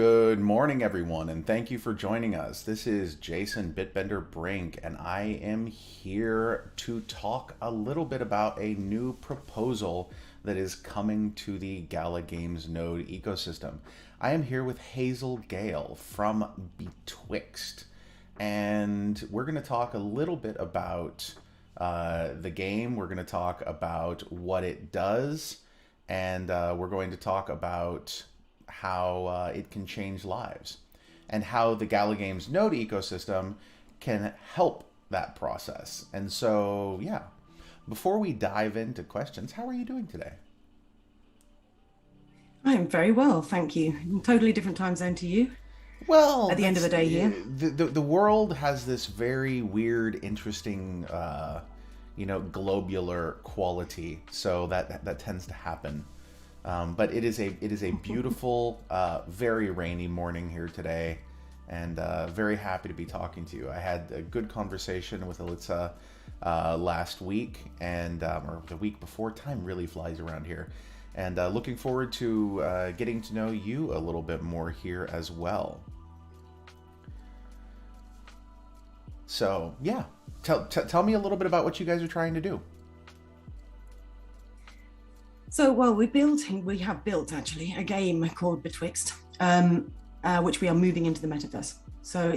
Good morning, everyone, and thank you for joining us. This is Jason Bitbender Brink, and I am here to talk a little bit about a new proposal that is coming to the Gala Games Node ecosystem. I am here with Hazel Gale from Betwixt, and we're going to talk a little bit about the game. We're going to talk about what it does, and we're going to talk about how it can change lives and how the Gala Games Node ecosystem can help that process. And so, yeah, before we dive into questions, how are you doing today? I'm very well, thank you. Totally different time zone to you Well, at the end of that's the day here. the world has this very weird, interesting, globular quality. So that tends to happen. But it is a beautiful, very rainy morning here today, and very happy to be talking to you. I had a good conversation with Alyssa last week, and or the week before. Time really flies around here, and looking forward to getting to know you a little bit more here as well. So yeah, tell me a little bit about what you guys are trying to do. So, well, we have built actually a game called Betwixt, which we are moving into the metaverse. So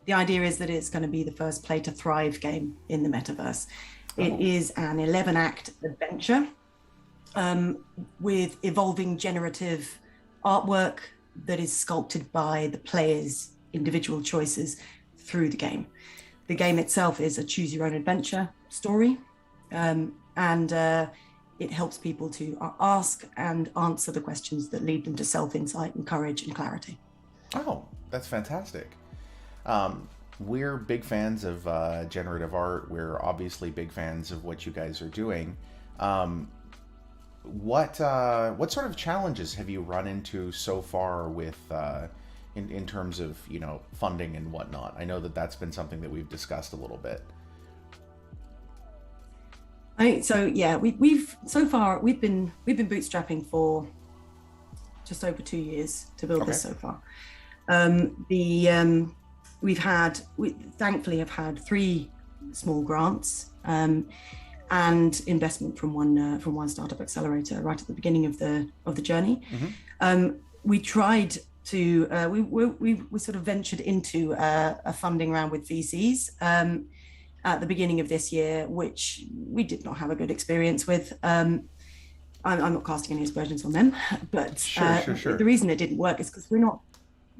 the idea is that it's going to be the first play to thrive game in the metaverse. It Oh, is an 11-act adventure with evolving generative artwork that is sculpted by the players' individual choices through the game. The game itself is a choose your own adventure story, and it helps people to ask and answer the questions that lead them to self-insight and courage and clarity. oh, that's fantastic. We're big fans of generative art. We're obviously big fans of what you guys are doing. Um, what sort of challenges have you run into so far with in terms of funding and whatnot? I know that that's been something that we've discussed a little bit. So yeah, we've so far we've been bootstrapping for just over 2 years to build Okay. this so far. The we thankfully have had three small grants and investment from one startup accelerator right at the beginning of the journey. Hmm. We tried to we sort of ventured into a funding round with VCs at the beginning of this year, which we did not have a good experience with. I'm not casting any aspersions on them, but Sure, sure, the sure. reason it didn't work is because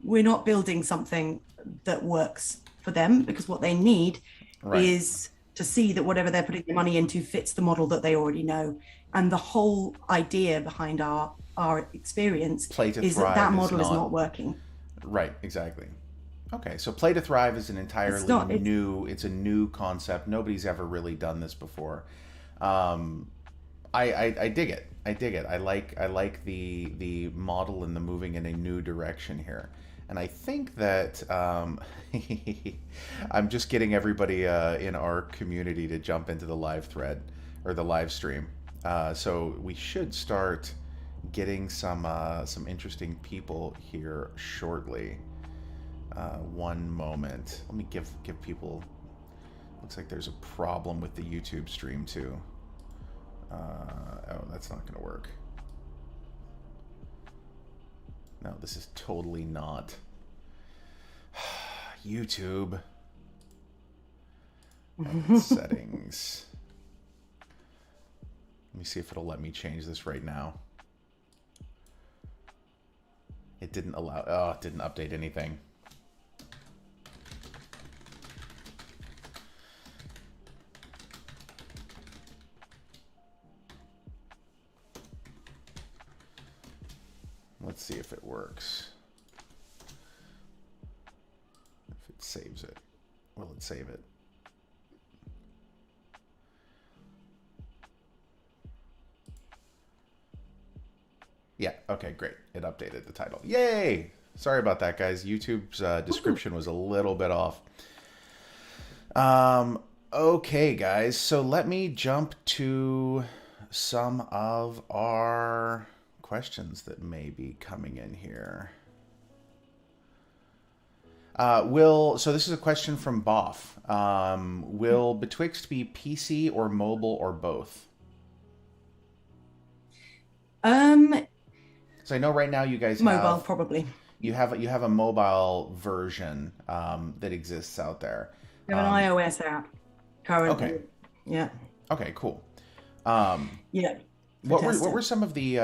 we're not building something that works for them, because what they need Right. is to see that whatever they're putting their money into fits the model that they already know. And the whole idea behind our experience Play to is that thrive is model is not not working. right. Exactly. Okay, so Play to Thrive is an It's entirely not. It's new. It's a new concept. Nobody's ever really done this before. Um, I dig it. I dig it. I like the model and the moving in a new direction here. And I think that I'm just getting everybody in our community to jump into the live thread or the live stream. So we should start getting some interesting people here shortly. One moment. Let me give people. Looks like there's a problem with the YouTube stream too. Oh, that's not going to work. No, this is totally not. YouTube. Settings. Let me see if it'll let me change this right now. It didn't allow. Oh, it didn't update anything. Let's see if it works. If it saves it. Will it save it? Yeah, okay, great. It updated the title. Yay! Sorry about that, guys. YouTube's description was a little bit off. Um, okay, guys, so let me jump to some of our questions that may be coming in here. So this is a question from Boff. Will Betwixt be PC or mobile or both? Um, So I know right now you guys Mobile, have probably. you have a mobile version that exists out there. We have an iOS app Okay. currently. Yeah. Okay. Cool. Um, Yeah. For what were testing. some of the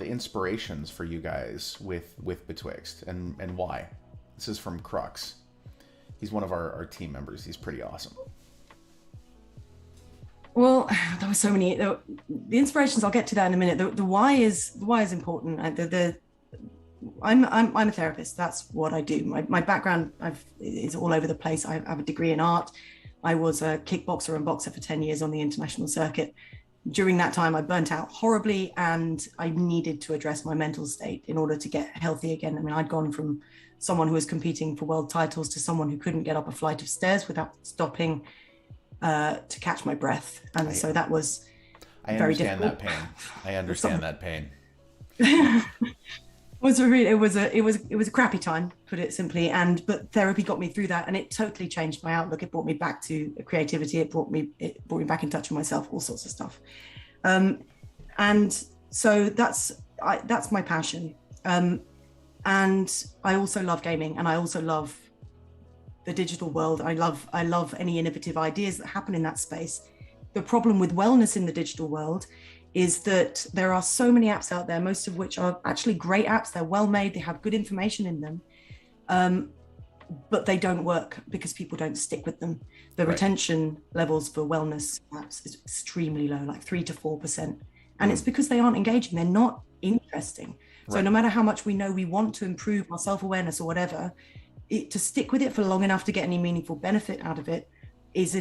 inspirations for you guys with Betwixt and why? This is from Crux. He's one of our team members. He's pretty awesome. Well, there were so many. The inspirations, I'll get to that in a minute. The why is important. I'm a therapist. That's what I do. My background is all over the place. I have a degree in art. I was a kickboxer and boxer for 10 years on the international circuit. During that time, I burnt out horribly, and I needed to address my mental state in order to get healthy again. I mean, I'd gone from someone who was competing for world titles to someone who couldn't get up a flight of stairs without stopping to catch my breath, and so that was I very understand difficult. that pain. I understand that pain. It was a crappy time, put it simply, but therapy got me through that, and it totally changed my outlook. It brought me back to creativity. It brought me back in touch with myself, all sorts of stuff. And so that's my passion. And I also love gaming, and I also love the digital world. I love any innovative ideas that happen in that space. The problem with wellness in the digital world is that there are so many apps out there, most of which are actually great apps. They're well made, they have good information in them, but they don't work because people don't stick with them. The Right. retention levels for wellness apps is extremely low, like 3 to 4%. And it's because they aren't engaging, they're not interesting. So Right. no matter how much we know we want to improve our self-awareness or whatever, to stick with it for long enough to get any meaningful benefit out of it is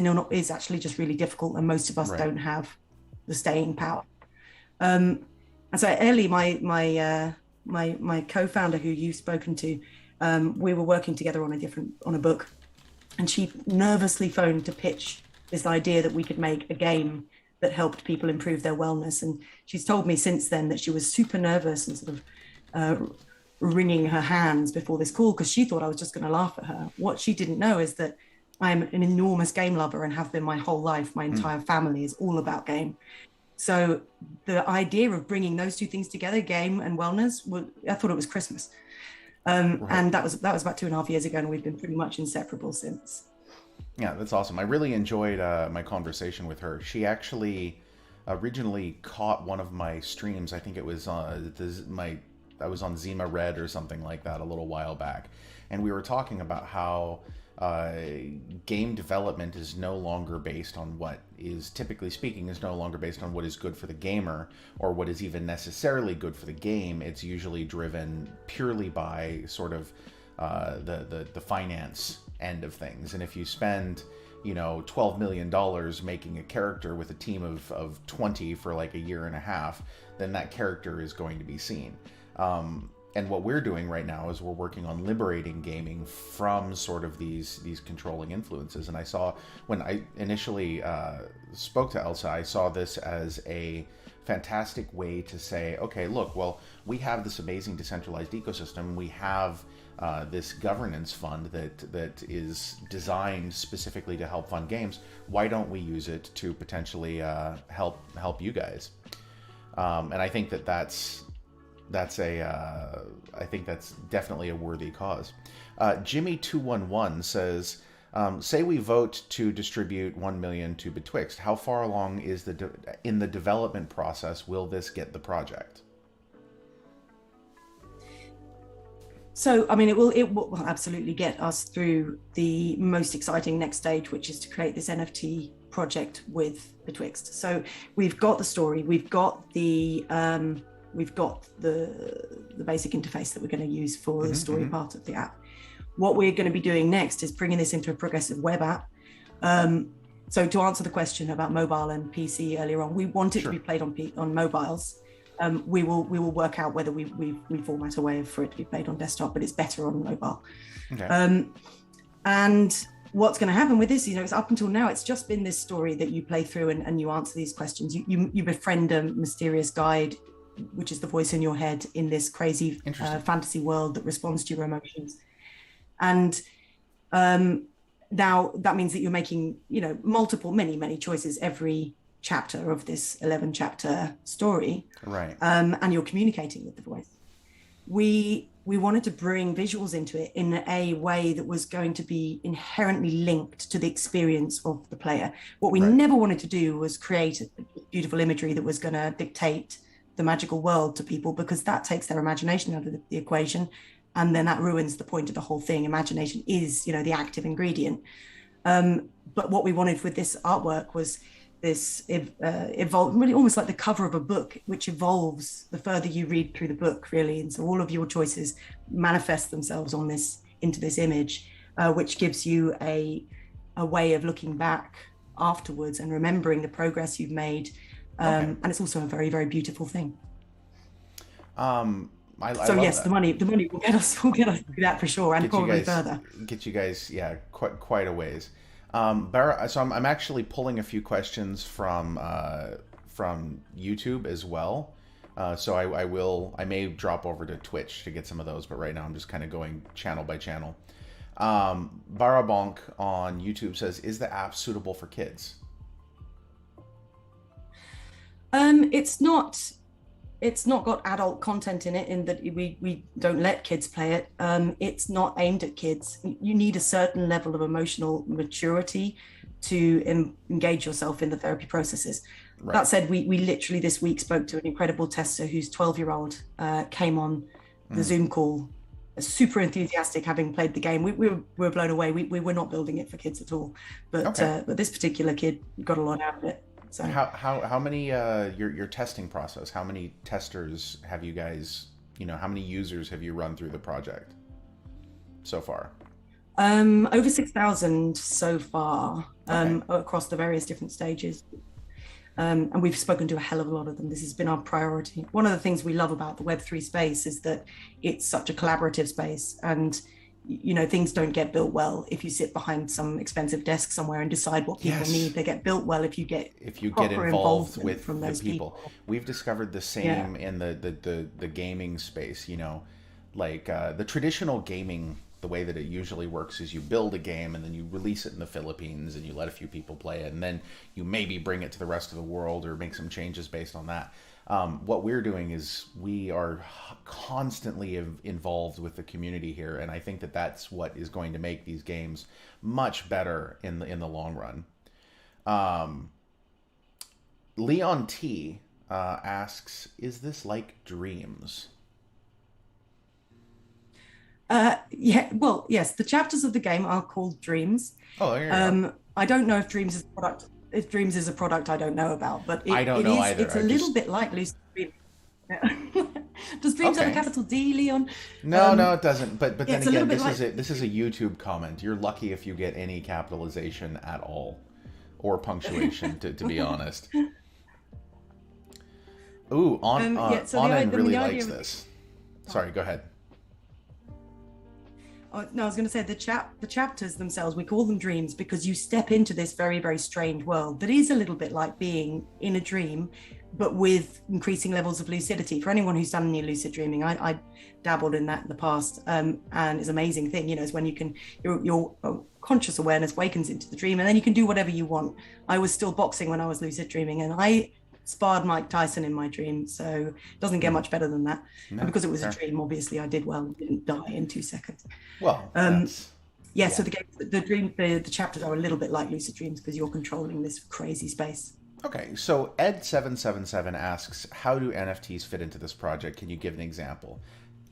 actually just really difficult, and most of us Right. don't have the staying power. And so Ellie, my co-founder who you've spoken to, we were working together on a book, and she nervously phoned to pitch this idea that we could make a game that helped people improve their wellness. And she's told me since then that she was super nervous and sort of wringing her hands before this call because she thought I was just going to laugh at her. What she didn't know is that I'm an enormous game lover and have been my whole life. My entire family is all about game. So the idea of bringing those two things together, game and wellness, I thought it was Christmas. Right. And that was about 2.5 years ago, and we've been pretty much inseparable since. Yeah, that's awesome. I really enjoyed my conversation with her. She actually originally caught one of my streams. I think it was I was on Zima Red or something like that a little while back, and we were talking about how game development is no longer based on what is, typically speaking, is no longer based on what is good for the gamer or what is even necessarily good for the game. It's usually driven purely by sort of the finance end of things. And if you spend, $12 million making a character with a team of 20 for like a year and a half, then that character is going to be seen. And what we're doing right now is we're working on liberating gaming from sort of these controlling influences. And I saw, when I initially spoke to Elsa, I saw this as a fantastic way to say, okay, look, well, we have this amazing decentralized ecosystem. We have this governance fund that is designed specifically to help fund games. Why don't we use it to potentially help you guys? And I think I think that's definitely a worthy cause. Jimmy211 says, say we vote to distribute 1 million to Betwixt. How far along is in the development process will this get the project? So, I mean, it will absolutely get us through the most exciting next stage, which is to create this NFT project with Betwixt. So we've got the story, we've got the basic interface that we're going to use for the story part of the app. What we're going to be doing next is bringing this into a progressive web app. So to answer the question about mobile and PC earlier on, we want it to be played on mobiles. We will work out whether we format a way for it to be played on desktop, but it's better on mobile. Okay. And what's going to happen with this, it's up until now, it's just been this story that you play through and you answer these questions. You befriend a mysterious guide, which is the voice in your head in this crazy fantasy world that responds to your emotions. And Now that means that you're making, multiple, many choices every chapter of this 11 chapter story, Right. and you're communicating with the voice. We wanted to bring visuals into it in a way that was going to be inherently linked to the experience of the player. What we Right. never wanted to do was create beautiful imagery that was going to dictate the magical world to people, because that takes their imagination out of the equation, and then that ruins the point of the whole thing. Imagination is, the active ingredient. But what we wanted with this artwork was this evolve, really almost like the cover of a book, which evolves the further you read through the book, really. And so all of your choices manifest themselves into this image, which gives you a way of looking back afterwards and remembering the progress you've made. And it's also a very, very beautiful thing. I So love yes, that. the money will get us through that for sure, and Get you probably guys, further. get you guys, yeah, quite a ways. So I'm actually pulling a few questions from YouTube as well. So I may drop over to Twitch to get some of those, but right now I'm just kind of going channel by channel. Barabonk on YouTube says, "Is the app suitable for kids?" It's not. It's not got adult content in it, in that we don't let kids play it. It's not aimed at kids. You need a certain level of emotional maturity to engage yourself in the therapy processes. Right. That said, we literally this week spoke to an incredible tester whose 12-year-old came on the Zoom call, super enthusiastic, having played the game. We were blown away. We were not building it for kids at all, but this particular kid got a lot out of it. So How many your testing process? How many testers have you guys? How many users have you run through the project so far? over 6,000 so far, across the various different stages. And we've spoken to a hell of a lot of them. This has been our priority. One of the things we love about the Web3 space is that it's such a collaborative space, and things don't get built well if you sit behind some expensive desk somewhere and decide what people need. They get built well if you get involved with from those the people. We've discovered the same in the gaming space. Like the traditional gaming, the way that it usually works is you build a game and then you release it in the Philippines and you let a few people play it, and then you maybe bring it to the rest of the world or make some changes based on that. What we're doing is we are constantly involved with the community here, and I think that that's what is going to make these games much better in the long run. Leon T asks, "Is this like Dreams?" Well, yes, the chapters of the game are called Dreams. Oh, there you go. I don't know if Dreams is a product. If Dreams is a product, I don't know about, but I don't know either. It's a little bit like lucid dreaming. Does Dreams have a capital D, Leon? No, it doesn't. But then again, this is a YouTube comment. You're lucky if you get any capitalization at all, or punctuation. to be honest. Ooh, Anand really likes this. Sorry, go ahead. Oh, no, I was going to say the chapters themselves, we call them dreams because you step into this very, very strange world that is a little bit like being in a dream, but with increasing levels of lucidity. For anyone who's done any lucid dreaming, I dabbled in that in the past, and it's an amazing thing. Is when your conscious awareness wakens into the dream, and then you can do whatever you want. I was still boxing when I was lucid dreaming, and I sparred Mike Tyson in my dream, so it doesn't get much better than that. No, and because it was a dream, obviously I did well and didn't die in 2 seconds. Well, so the chapters are a little bit like lucid dreams because you're controlling this crazy space. Okay, so Ed777 asks, how do NFTs fit into this project? Can you give an example?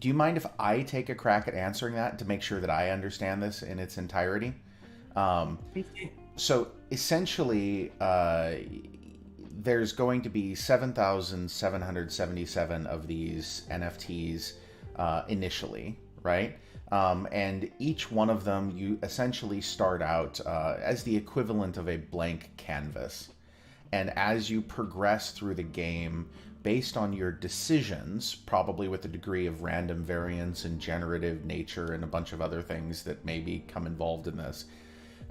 Do you mind if I take a crack at answering that to make sure that I understand this in its entirety? So essentially, there's going to be 7,777 of these NFTs initially, right? And each one of them, you essentially start out as the equivalent of a blank canvas. And as you progress through the game, based on your decisions, probably with a degree of random variance and generative nature and a bunch of other things that may become involved in this,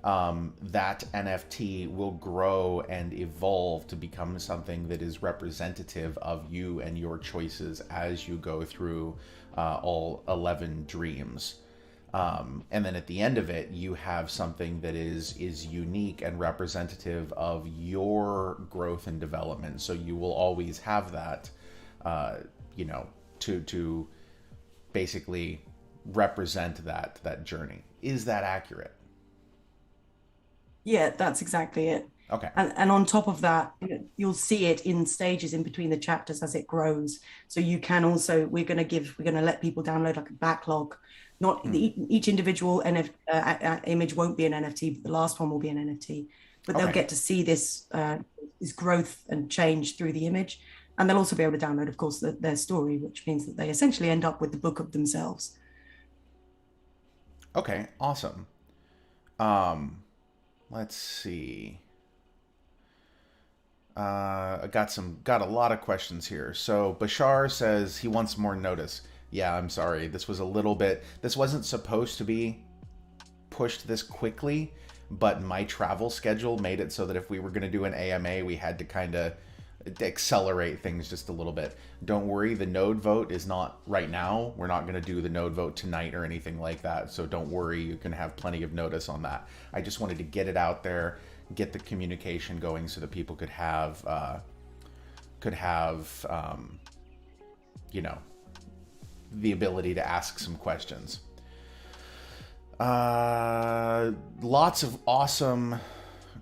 that NFT will grow and evolve to become something that is representative of you and your choices as you go through all 11 dreams. And then at the end of it, you have something that is unique and representative of your growth and development. So you will always have that, you know, to basically represent that journey. Is that accurate? Yeah, that's exactly it. Okay. And on top of that, you'll see it in stages in between the chapters as it grows. So you can also, we're going to let people download like a backlog. Not Hmm. each individual image won't be an NFT, but the last one will be an NFT. But they'll Okay. get to see this growth and change through the image. And they'll also be able to download, of course, their story, which means that they essentially end up with the book of themselves. Okay. Awesome. Um, let's see. I got a lot of questions here. So Bashar says he wants more notice. Yeah, I'm sorry. This was a little bit. This wasn't supposed to be pushed this quickly, but my travel schedule made it so that if we were going to do an AMA, we had to kind of accelerate things just a little bit. Don't worry, the node vote is not right now. We're not going to do the node vote tonight or anything like that. So don't worry, you can have plenty of notice on that. I just wanted to get it out there, get the communication going so that people could have you know, the ability to ask some questions. Lots of awesome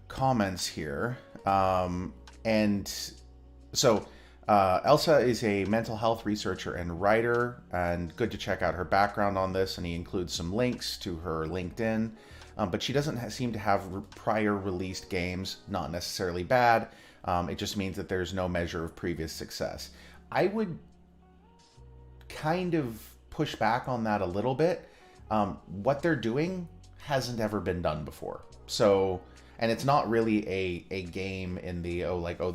comments here. And so Elsa is a mental health researcher and writer, and good to check out her background on this. And he includes some links to her LinkedIn. But she doesn't seem to have prior released games. Not necessarily bad. It just means that there's no measure of previous success. I would kind of push back on that a little bit. What they're doing hasn't ever been done before. So, and it's not really a game in the,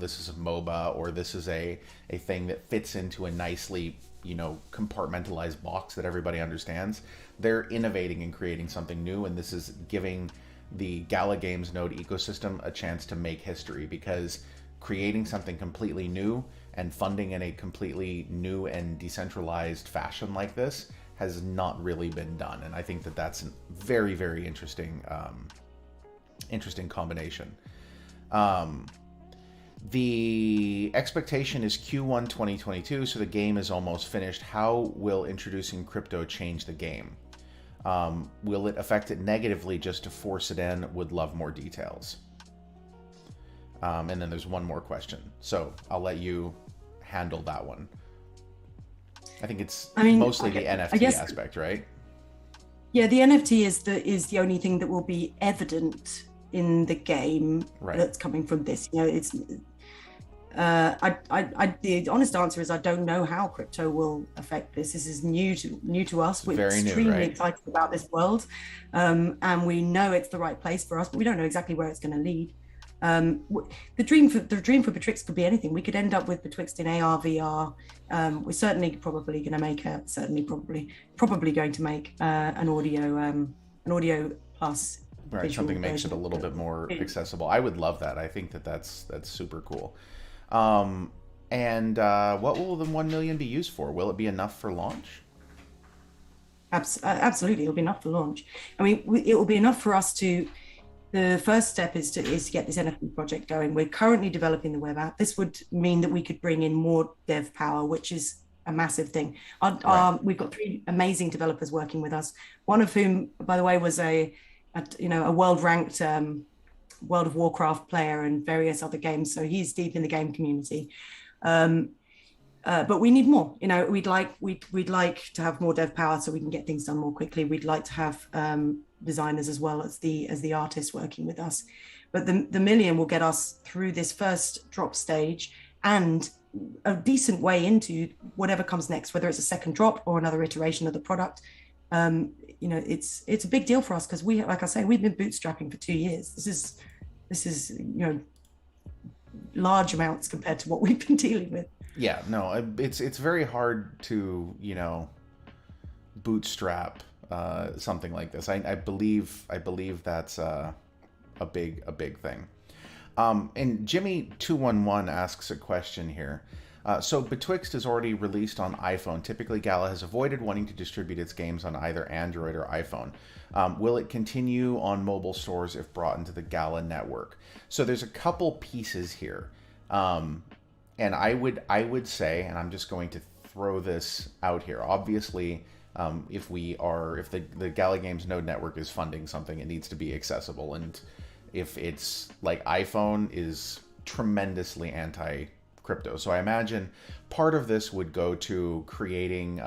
this is a MOBA, or this is a thing that fits into a nicely, compartmentalized box that everybody understands. They're innovating and creating something new, and this is giving the Gala Games node ecosystem a chance to make history, because creating something completely new and funding in a completely new and decentralized fashion like this has not really been done. And I think that that's a very, very interesting combination. The expectation is Q1 2022, so the game is almost finished. How will introducing crypto change the game? Will it affect it negatively just to force it in? Would love more details. And then there's one more question, so I'll let you handle that one. I think it's mostly the NFT aspect, right? Yeah, the NFT is the only thing that will be evident in the game, right, that's coming from this. It's the honest answer is I don't know how crypto will affect this. This is new to us. We're extremely excited about this world, and we know it's the right place for us, but we don't know exactly where it's going to lead. The dream for Betwixt could be anything. We could end up with Betwixt in AR, VR. We're certainly probably going to make probably going to make an audio plus. Right, something makes it a little bit more accessible. I would love that. I think that's super cool. And what will the 1 million be used for? Will it be enough for launch? Absolutely, it'll be enough for launch. I mean, it will be enough for us to. The first step is to get this NFT project going. We're currently developing the web app. This would mean that we could bring in more dev power, which is a massive thing. We've got 3 amazing developers working with us. One of whom, by the way, was a world-ranked World of Warcraft player and various other games. So he's deep in the game community. But we need more. We'd like to have more dev power so we can get things done more quickly. We'd like to have designers as well as the artists working with us. But the million will get us through this first drop stage and a decent way into whatever comes next, whether it's a second drop or another iteration of the product. It's a big deal for us because like I say, we've been bootstrapping for 2 years. This is large amounts compared to what we've been dealing with. Yeah, no, it's very hard to bootstrap something like this. I believe that's a big thing. And Jimmy 211 asks a question here. So Betwixt is already released on iPhone. Typically, Gala has avoided wanting to distribute its games on either Android or iPhone. Will it continue on mobile stores if brought into the Gala network? So there's a couple pieces here, and I would say, and I'm just going to throw this out here. Obviously, if the Gala Games Node network is funding something, it needs to be accessible, and if it's like iPhone is tremendously anti crypto. So I imagine part of this would go to creating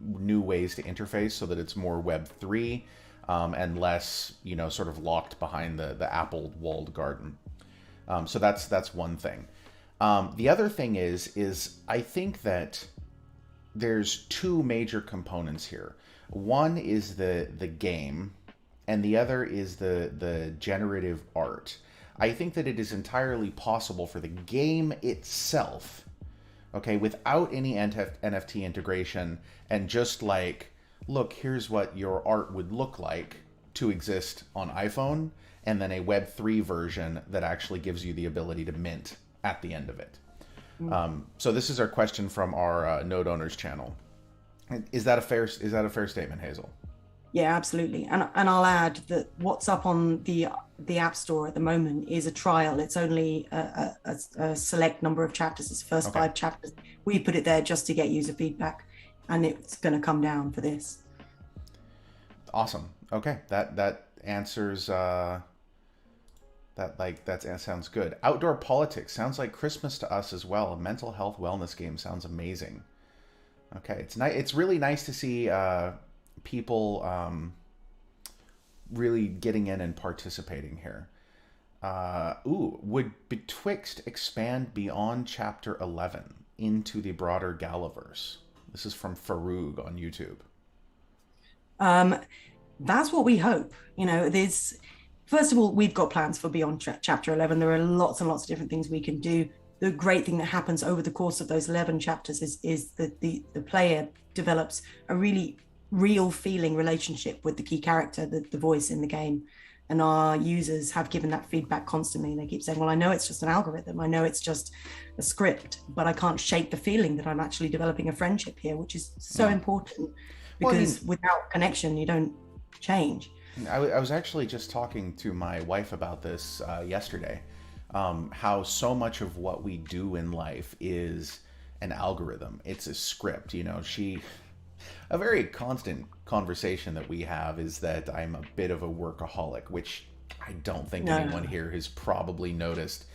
new ways to interface so that it's more Web3 and less, sort of locked behind the Apple walled garden. So that's one thing. The other thing is I think that there's two major components here. One is the game, and the other is the generative art. I think that it is entirely possible for the game itself, okay, without any NFT integration, and just like, look, here's what your art would look like, to exist on iPhone, and then a Web3 version that actually gives you the ability to mint at the end of it. So this is our question from our Node Owners channel. Is that a fair statement, Hazel? Yeah, absolutely. And I'll add that what's up on the App Store at the moment is a trial. It's only a select number of chapters. It's the first 5 chapters. We put it there just to get user feedback, and it's going to come down for this. Awesome. Okay, that answers that sounds good. Outdoor politics sounds like Christmas to us as well. A mental health wellness game sounds amazing. Okay, it's really nice to see people really getting in and participating here. Would Betwixt expand beyond Chapter 11 into the broader Galaverse? This is from Farouk on YouTube. That's what we hope. First of all, we've got plans for beyond Chapter 11. There are lots and lots of different things we can do. The great thing that happens over the course of those 11 chapters is that the player develops a really real feeling relationship with the key character, the voice in the game. And our users have given that feedback constantly. They keep saying, well, I know it's just an algorithm. I know it's just a script, but I can't shake the feeling that I'm actually developing a friendship here, which is so important, because without connection, you don't change. I was actually just talking to my wife about this yesterday, how so much of what we do in life is an algorithm. It's a script. A very constant conversation that we have is that I'm a bit of a workaholic, which I don't think anyone here has probably noticed.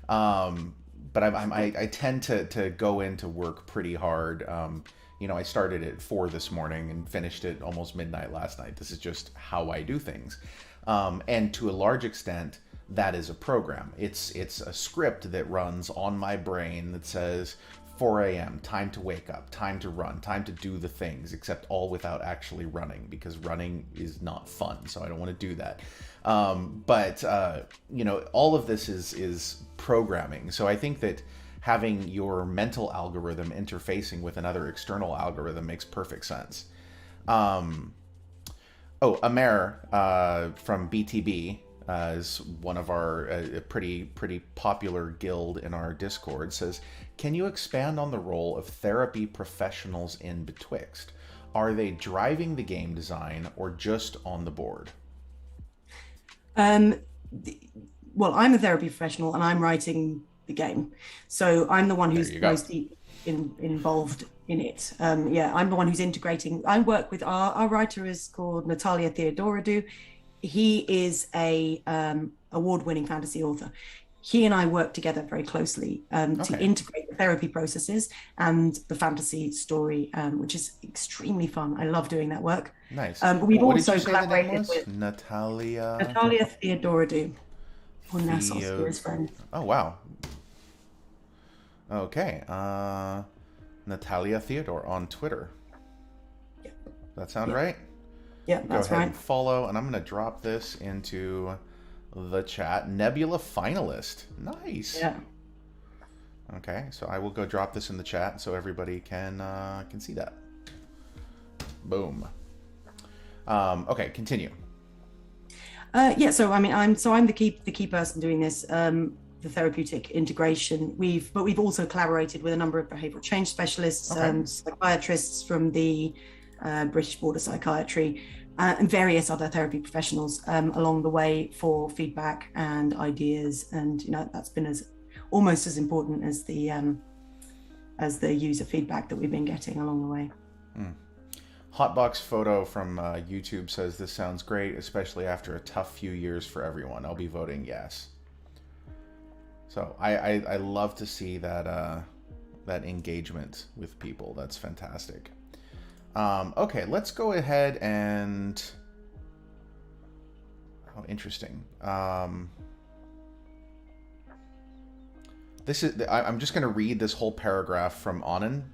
But I tend to go into work pretty hard. I started at 4 this morning and finished at almost midnight last night. This is just how I do things. And to a large extent, that is a program. It's a script that runs on my brain that says 4 a.m., time to wake up, time to run, time to do the things, except all without actually running, because running is not fun, so I don't want to do that. But all of this is programming. So I think that having your mental algorithm interfacing with another external algorithm makes perfect sense. Amer from BTB is one of our pretty popular guild in our Discord, says, can you expand on the role of therapy professionals in Betwixt? Are they driving the game design or just on the board? Well, I'm a therapy professional and I'm writing the game. So I'm the one who's most deep involved in it. I'm the one who's integrating. I work with our writer is called Natalia Theodorodou. He is a award-winning fantasy author. He and I work together very closely to integrate the therapy processes and the fantasy story, which is extremely fun. I love doing that work. Nice. We've also collaborated with Natalia Theodorodou on Nasos, his friend. Oh, wow. Okay. Natalia Theodore on Twitter. Yeah. That sound right? Yeah, that's Go ahead right. and follow, and I'm going to drop this into the chat. Nebula finalist. Nice. Yeah. Okay, so I will go drop this in the chat so everybody can see that. Boom. Okay, continue. So I mean, I'm the key person doing this. the therapeutic integration. We've also collaborated with a number of behavioral change specialists, psychiatrists from the British Board of Psychiatry, and various other therapy professionals along the way for feedback and ideas. And that's been almost as important as the user feedback that we've been getting along the way. Hotbox Photo from YouTube says this sounds great, especially after a tough few years for everyone. I'll be voting yes. So I love to see that that engagement with people. That's fantastic. Okay, let's go ahead and interesting. This is I'm just going to read this whole paragraph from Anand.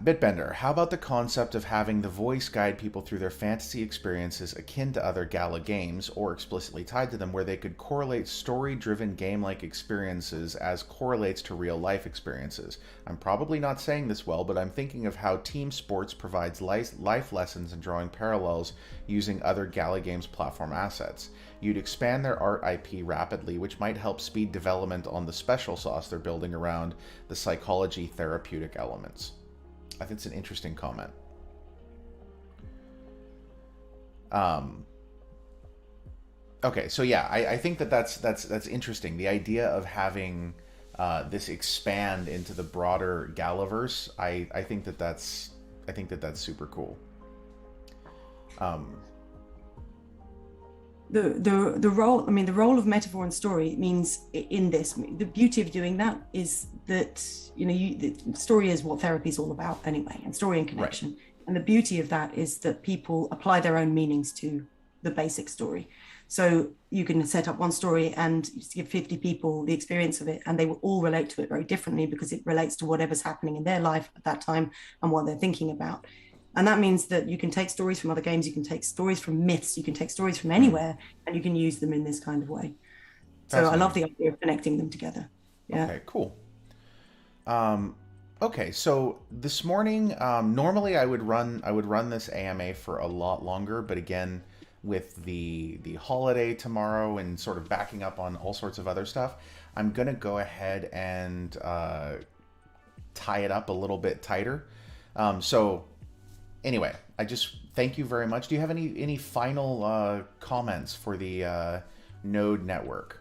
Bitbender, how about the concept of having the voice guide people through their fantasy experiences akin to other Gala games, or explicitly tied to them, where they could correlate story-driven game-like experiences as correlates to real-life experiences? I'm probably not saying this well, but I'm thinking of how team sports provides life lessons and drawing parallels using other Gala games platform assets. You'd expand their art IP rapidly, which might help speed development on the special sauce they're building around the psychology therapeutic elements. I think it's an interesting comment. Okay, so yeah, I think that's interesting. The idea of having this expand into the broader Galaverse, I think that's super cool. The role of metaphor and story means in this, the beauty of doing that is that the story is what therapy is all about anyway, and story and connection. Right. And the beauty of that is that people apply their own meanings to the basic story. So you can set up one story and give 50 people the experience of it, and they will all relate to it very differently because it relates to whatever's happening in their life at that time and what they're thinking about. And that means that you can take stories from other games, you can take stories from myths, you can take stories from anywhere, and you can use them in this kind of way. So I love the idea of connecting them together. Yeah. Okay, cool. Okay, so this morning, normally I would run this AMA for a lot longer, but again, with the holiday tomorrow and sort of backing up on all sorts of other stuff, I'm gonna go ahead and tie it up a little bit tighter. So anyway, I just thank you very much. Do you have any final comments for the Node network?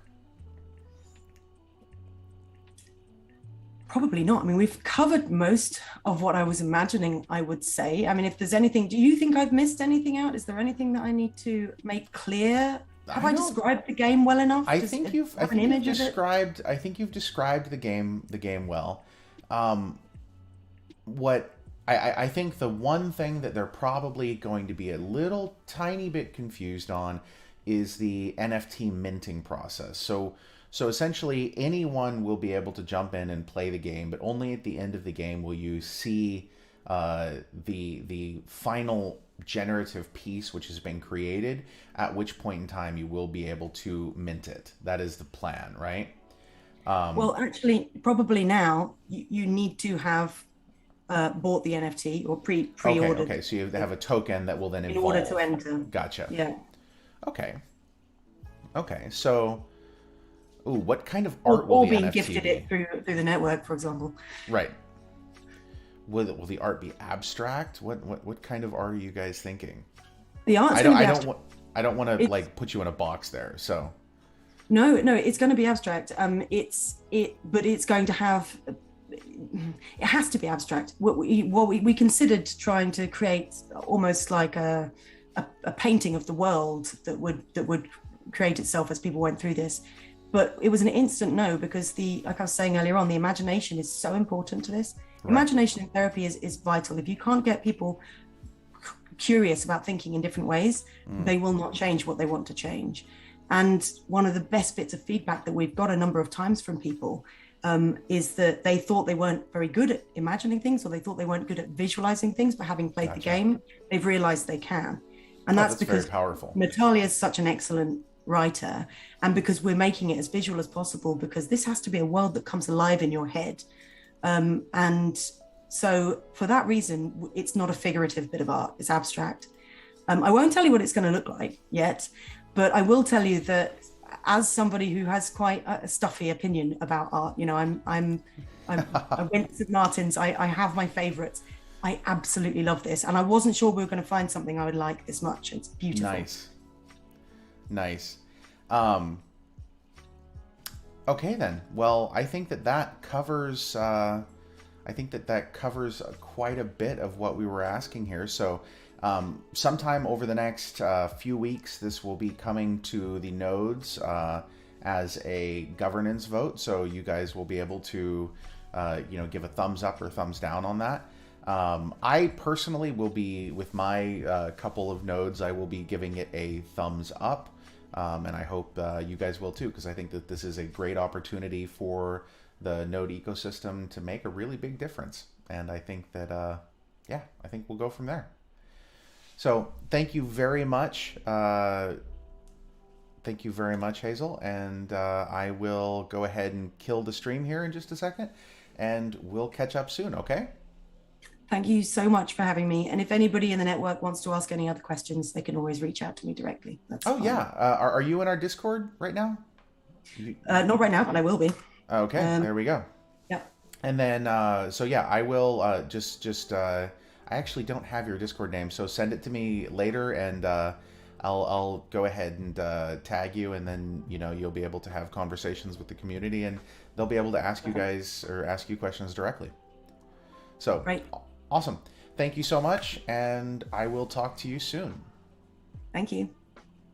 Probably not. I mean, we've covered most of what I was imagining I would say. I mean, if there's anything, do you think I've missed anything out? Is there anything that I need to make clear? Have I described the game well enough? I think you've described the game well. I think the one thing that they're probably going to be a little tiny bit confused on is the NFT minting process. So essentially anyone will be able to jump in and play the game, but only at the end of the game will you see the final generative piece which has been created, at which point in time you will be able to mint it. That is the plan, right? Well, actually, probably now you need to have bought the NFT or pre-ordered. Okay, so you have a token that will then evolve. In order to enter. Gotcha. Yeah. Okay, so... Ooh, what kind of art will or the being NFT gifted be? It through the network, for example. Right. Will the art be abstract? What kind of art are you guys thinking? The art's I don't want to like put you in a box there. So. No, it's going to be abstract. But it's going to have. It has to be abstract. What we considered trying to create almost like a painting of the world that would create itself as people went through this. But it was an instant no, because like I was saying earlier on, the imagination is so important to this. Right. Imagination in therapy is vital. If you can't get people curious about thinking in different ways, they will not change what they want to change. And one of the best bits of feedback that we've got a number of times from people is that they thought they weren't very good at imagining things, or they thought they weren't good at visualizing things, but having played the game, they've realized they can. And that's because very powerful. Natalia is such an excellent writer, and because we're making it as visual as possible, because this has to be a world that comes alive in your head. And so for that reason, it's not a figurative bit of art, it's abstract. I won't tell you what it's going to look like yet, but I will tell you that as somebody who has quite a stuffy opinion about art, you know, I went to St. Martin's. I have my favorites. I absolutely love this, and I wasn't sure we were going to find something I would like this much. It's beautiful. Nice. Okay then. Well, I think that covers. I think that covers quite a bit of what we were asking here. So, sometime over the next few weeks, this will be coming to the nodes as a governance vote. So you guys will be able to, give a thumbs up or thumbs down on that. I personally will be, with my couple of nodes, I will be giving it a thumbs up. And I hope you guys will too, because I think that this is a great opportunity for the node ecosystem to make a really big difference. And I think that, I think we'll go from there. So thank you very much. Thank you very much, Hazel. And I will go ahead and kill the stream here in just a second, and we'll catch up soon, okay? Thank you so much for having me. And if anybody in the network wants to ask any other questions, they can always reach out to me directly. That's fine. Yeah. Are you in our Discord right now? Not right now, but I will be. Okay, there we go. Yeah. And then, I will I actually don't have your Discord name, so send it to me later, and I'll go ahead and tag you, and then you'll be able to have conversations with the community, and they'll be able to ask you guys or ask you questions directly. So great. Awesome. Thank you so much, and I will talk to you soon. Thank you.